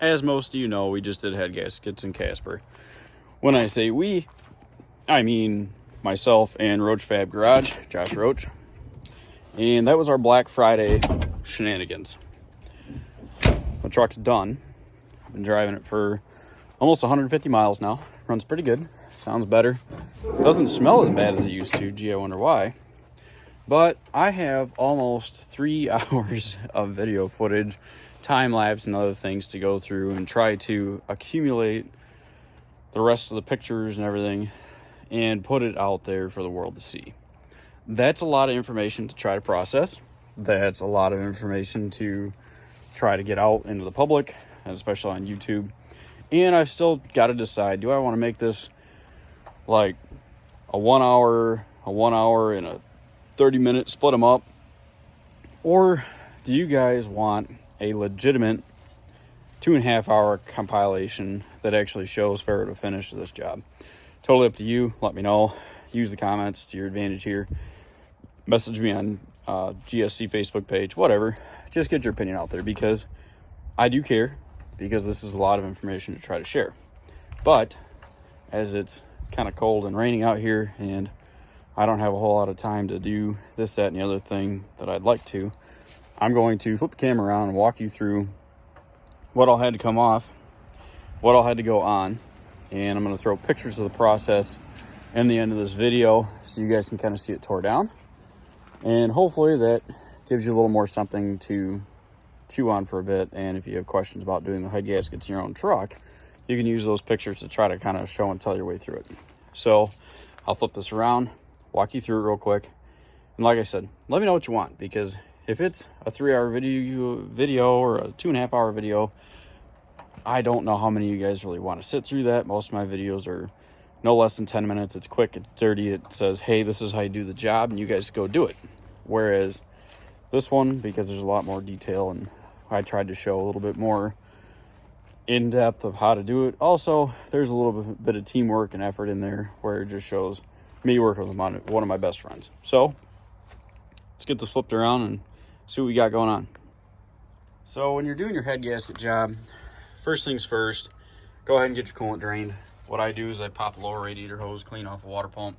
as most of you know, we just did head gaskets in Casper. When I say we, I mean myself and Roach Fab Garage, Josh Roach. And that was our Black Friday shenanigans. The truck's done. I've been driving it for almost 150 miles now. Runs pretty good. Sounds better. Doesn't smell as bad as it used to. Gee, I wonder why. But I have almost 3 hours of video footage, time-lapse, and other things to go through and try to accumulate the rest of the pictures and everything and put it out there for the world to see. That's a lot of information to try to process. That's a lot of information to try to get out into the public, especially on YouTube. And I've still got to decide, do I want to make this like a 1 hour, and a 30-minute, split them up? Or do you guys want a legitimate 2.5 hour compilation that actually shows fair to finish of this job? Totally up to you. Let me know. Use the comments to your advantage here. Message me on GSC Facebook page, whatever. Just get your opinion out there, because I do care, because this is a lot of information to try to share. But as it's kind of cold and raining out here, and I don't have a whole lot of time to do this, that, and the other thing that I'd like to, I'm going to flip the camera around and walk you through what all had to come off, what all had to go on, and I'm going to throw pictures of the process in the end of this video so you guys can kind of see it tore down. And hopefully that gives you a little more something to chew on for a bit. And if you have questions about doing the head gaskets in your own truck, you can use those pictures to try to kind of show and tell your way through it. So I'll flip this around, walk you through it real quick. And like I said, let me know what you want, because if it's a 3-hour video or a 2.5 hour video, I don't know how many of you guys really want to sit through that. Most of my videos are no less than 10 minutes. It's quick, it's dirty. It says, hey, this is how you do the job, and you guys go do it. Whereas this one, because there's a lot more detail, and I tried to show a little bit more in depth of how to do it. Also, there's a little bit of teamwork and effort in there, where it just shows me working with one of my best friends. So let's get this flipped around and see what we got going on. So when you're doing your head gasket job, first things first, go ahead and get your coolant drained. What I do is I pop the lower radiator hose clean off a water pump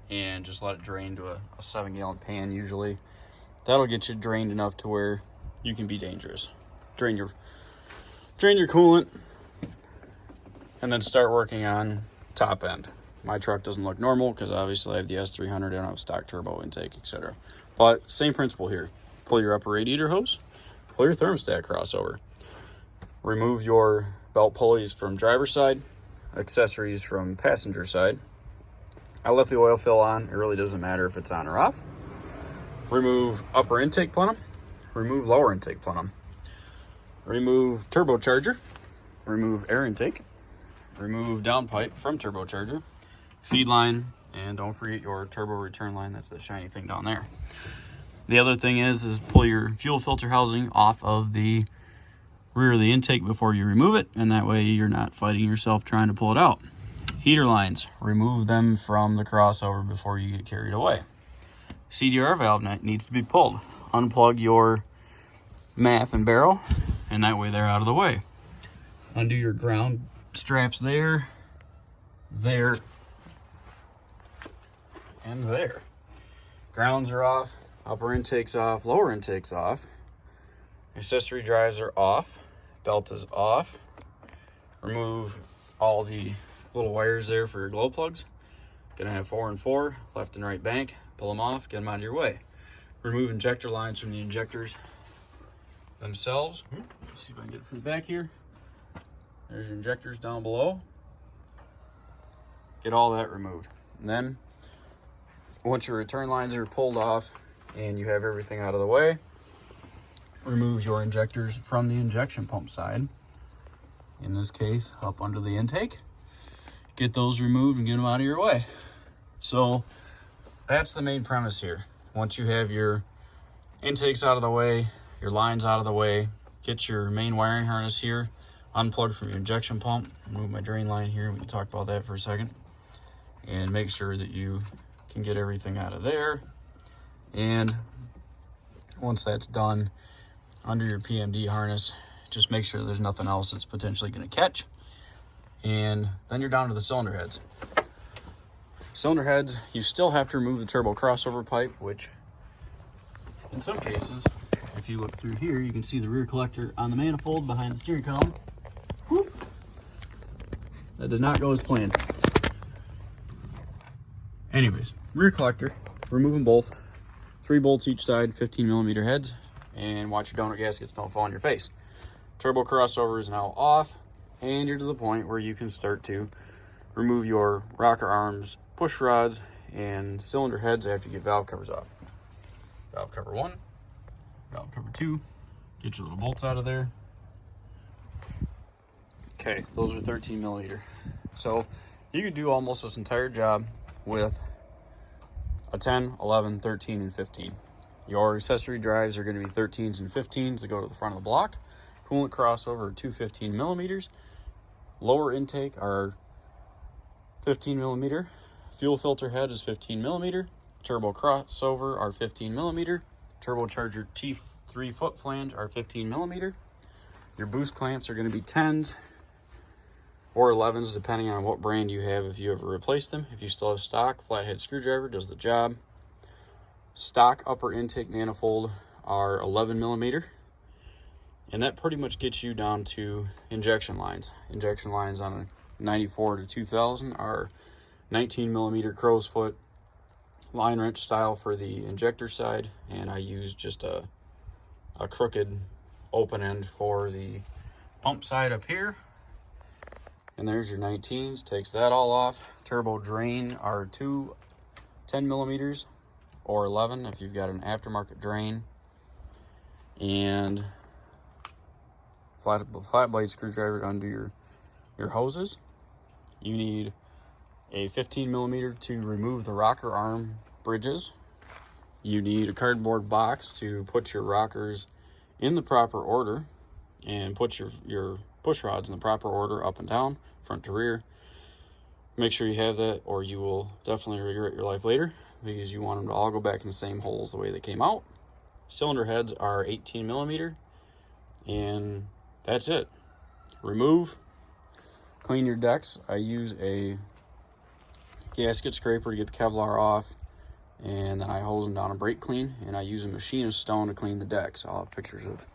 and just let it drain to a 7-gallon pan usually. That'll get you drained enough to where you can be dangerous. Drain your coolant, and then start working on top end. My truck doesn't look normal because obviously I have the S300, I don't have stock turbo intake, etc. But same principle here. Pull your upper radiator hose, pull your thermostat crossover, remove your belt pulleys from driver's side, accessories from passenger side. I left the oil fill on. It really doesn't matter if it's on or off. Remove upper intake plenum, remove lower intake plenum, remove turbocharger, remove air intake, remove downpipe from turbocharger, feed line, and don't forget your turbo return line. That's that shiny thing down there. The other thing is pull your fuel filter housing off of the rear of the intake before you remove it, and that way you're not fighting yourself trying to pull it out. Heater lines, remove them from the crossover before you get carried away. CDR valve needs to be pulled. Unplug your MAF and barrel, and that way they're out of the way. Undo your ground straps there, and there. Grounds are off, upper intake's off, lower intake's off. Accessory drives are off, belt is off. Remove all the little wires there for your glow plugs. Gonna have 4 and 4, left and right bank. Pull them off, get them out of your way. Remove injector lines from the injectors themselves. Let's see if I can get it from the back here. There's your injectors down below. Get all that removed. And then, once your return lines are pulled off and you have everything out of the way, remove your injectors from the injection pump side. In this case, up under the intake. Get those removed and get them out of your way. So that's the main premise here. Once you have your intakes out of the way, your lines out of the way, get your main wiring harness here, unplug from your injection pump, remove my drain line here, we can talk about that for a second, and make sure that you can get everything out of there. And once that's done, under your PMD harness, Just make sure there's nothing else that's potentially going to catch. And then you're down to the cylinder heads. Cylinder heads, you still have to remove the turbo crossover pipe, which in some cases, if you look through here, you can see the rear collector on the manifold behind the steering column. Whoop. That did not go as planned. Anyways, rear collector, remove them both. 3 bolts each side, 15 millimeter heads, and watch your donut gaskets don't fall on your face. Turbo crossover is now off, and you're to the point where you can start to remove your rocker arms, push rods, and cylinder heads after you get valve covers off. Valve cover 1, valve cover 2, get your little bolts out of there. Okay, those are 13 millimeter. So you could do almost this entire job with a 10, 11, 13, and 15. Your accessory drives are going to be 13s and 15s that go to the front of the block. Coolant crossover are 215 millimeters. Lower intake are 15 millimeter. Fuel filter head is 15 millimeter. Turbo crossover are 15 millimeter. Turbocharger T3 foot flange are 15 millimeter. Your boost clamps are going to be 10s or 11s depending on what brand you have if you ever replace them. If you still have stock, flathead screwdriver does the job. Stock upper intake manifold are 11 millimeter. And that pretty much gets you down to injection lines. Injection lines on a 94 to 2000 are 19 millimeter crow's foot line wrench style for the injector side, and I use just a crooked open end for the pump side up here. And there's your 19s, takes that all off. Turbo drain are 2 10 millimeters or 11 if you've got an aftermarket drain. And flat blade screwdriver to undo your hoses. You need a 15 millimeter to remove the rocker arm bridges. You need a cardboard box to put your rockers in the proper order and put your push rods in the proper order, up and down, front to rear. Make sure you have that, or you will definitely regret your life later, because you want them to all go back in the same holes the way they came out. Cylinder heads are 18 millimeter, and that's it. Remove, clean your decks. I use a gasket scraper to get the Kevlar off, and then I hose them down and brake clean, and I use a machinist stone to clean the decks. I'll have pictures of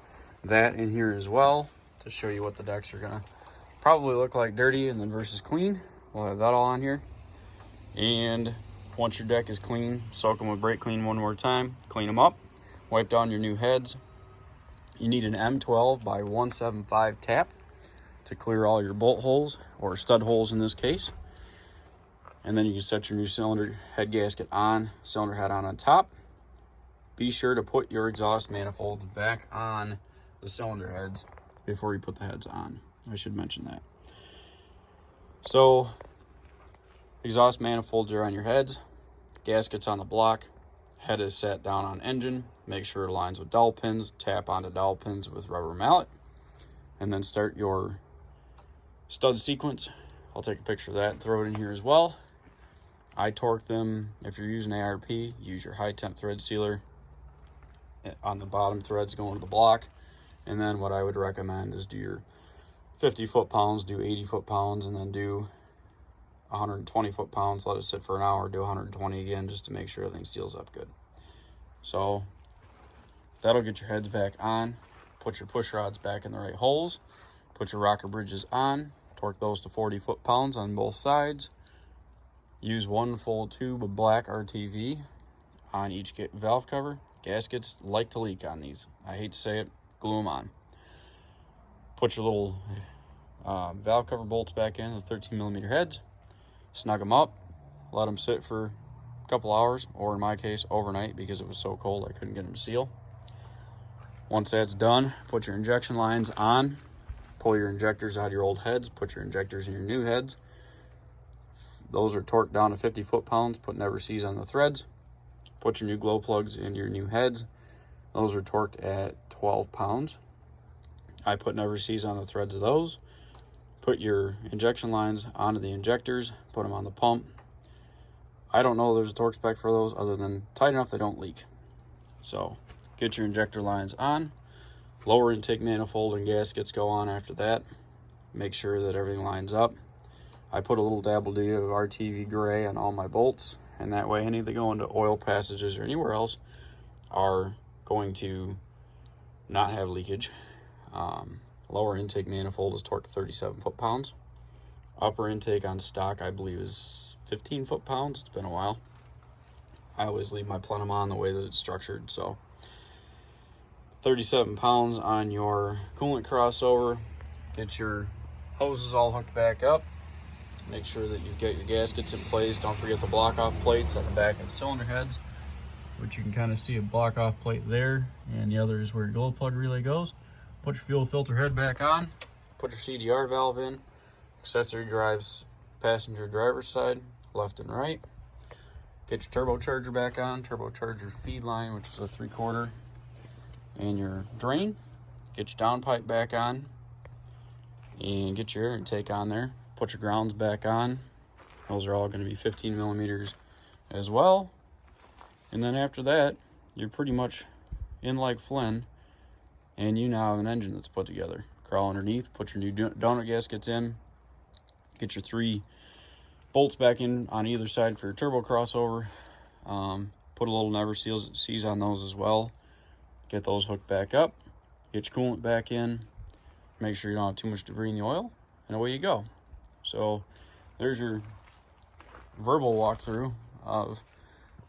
that in here as well to show you what the decks are gonna probably look like dirty and then versus clean. We'll have that all on here. And once your deck is clean, soak them with brake clean one more time, clean them up, wipe down your new heads. You need an M12 by 175 tap to clear all your bolt holes, or stud holes in this case. And then you can set your new cylinder head gasket on, cylinder head on top. Be sure to put your exhaust manifolds back on the cylinder heads before you put the heads on. I should mention that. So, exhaust manifolds are on your heads, gaskets on the block, head is set down on engine. Make sure it aligns with dowel pins, tap onto dowel pins with rubber mallet, and then start your stud sequence. I'll take a picture of that and throw it in here as well. I torque them. If you're using ARP, use your high temp thread sealer on the bottom threads going to the block. And then what I would recommend is do your 50 foot-pounds, do 80 foot-pounds, and then do 120 foot-pounds. Let it sit for an hour, do 120 again, just to make sure everything seals up good. So that'll get your heads back on. Put your push rods back in the right holes. Put your rocker bridges on. Torque those to 40 foot-pounds on both sides. Use one full tube of black RTV on each valve cover. Gaskets like to leak on these. I hate to say it, glue them on. Put your little valve cover bolts back in, the 13 millimeter heads. Snug them up. Let them sit for a couple hours, or in my case, overnight, because it was so cold I couldn't get them to seal. Once that's done, put your injection lines on. Pull your injectors out of your old heads. Put your injectors in your new heads. Those are torqued down to 50 foot-pounds. Put never seize on the threads. Put your new glow plugs in your new heads. Those are torqued at 12 pounds. I put never seize on the threads of those. Put your injection lines onto the injectors. Put them on the pump. I don't know there's a torque spec for those other than tight enough they don't leak. So get your injector lines on. Lower intake manifold and gaskets go on after that. Make sure that everything lines up. I put a little dabble D of RTV gray on all my bolts, and that way any that go into oil passages or anywhere else are going to not have leakage. Lower intake manifold is torqued to 37 foot-pounds. Upper intake on stock, I believe, is 15 foot-pounds. It's been a while. I always leave my plenum on the way that it's structured, so 37 pounds on your coolant crossover. Get your hoses all hooked back up. Make sure that you've got your gaskets in place. Don't forget the block-off plates at the back of the cylinder heads, which you can kind of see a block-off plate there, and the other is where your glow plug relay goes. Put your fuel filter head back on. Put your CDR valve in. Accessory drives passenger driver's side, left and right. Get your turbocharger back on. Turbocharger feed line, which is a 3/4, and your drain. Get your downpipe back on, and get your air intake on there. Put your grounds back on. Those are all going to be 15 millimeters as well. And then after that, you're pretty much in like Flynn, and you now have an engine that's put together. Crawl underneath, put your new donut gaskets in, get your 3 bolts back in on either side for your turbo crossover. Put a little never seals on those as well. Get those hooked back up. Get your coolant back in. Make sure you don't have too much debris in the oil, and away you go. So there's your verbal walkthrough of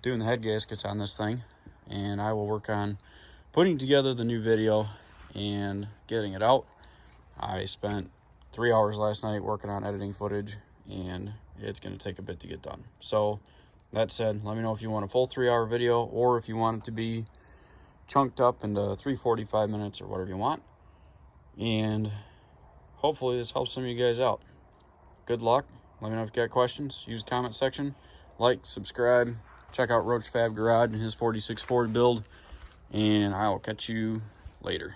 doing the head gaskets on this thing, and I will work on putting together the new video and getting it out. I spent 3 hours last night working on editing footage, and it's going to take a bit to get done. So that said, let me know if you want a full 3-hour video, or if you want it to be chunked up into 3:45 minutes or whatever you want. And hopefully this helps some of you guys out. Good luck. Let me know if you got questions. Use the comment section. Like, subscribe. Check out Roach Fab Garage and his 46 Ford build. And I will catch you later.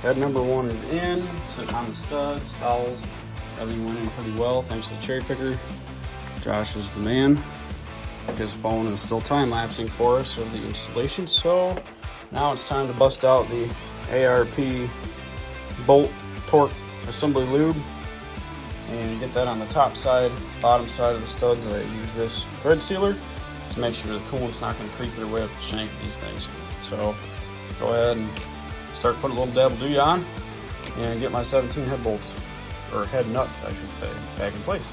Head number 1 is in, sitting on the studs, dowels. Everything went in pretty well, thanks to the cherry picker. Josh is the man. His phone is still time-lapsing for us of the installation, so now it's time to bust out the ARP bolt torque assembly lube and get that on the top side, bottom side of the studs. I use this thread sealer to make sure the coolant's not going to creep their way up the shank of these things. So go ahead and start putting a little dabble D on and get my 17 head bolts, or head nuts I should say, back in place.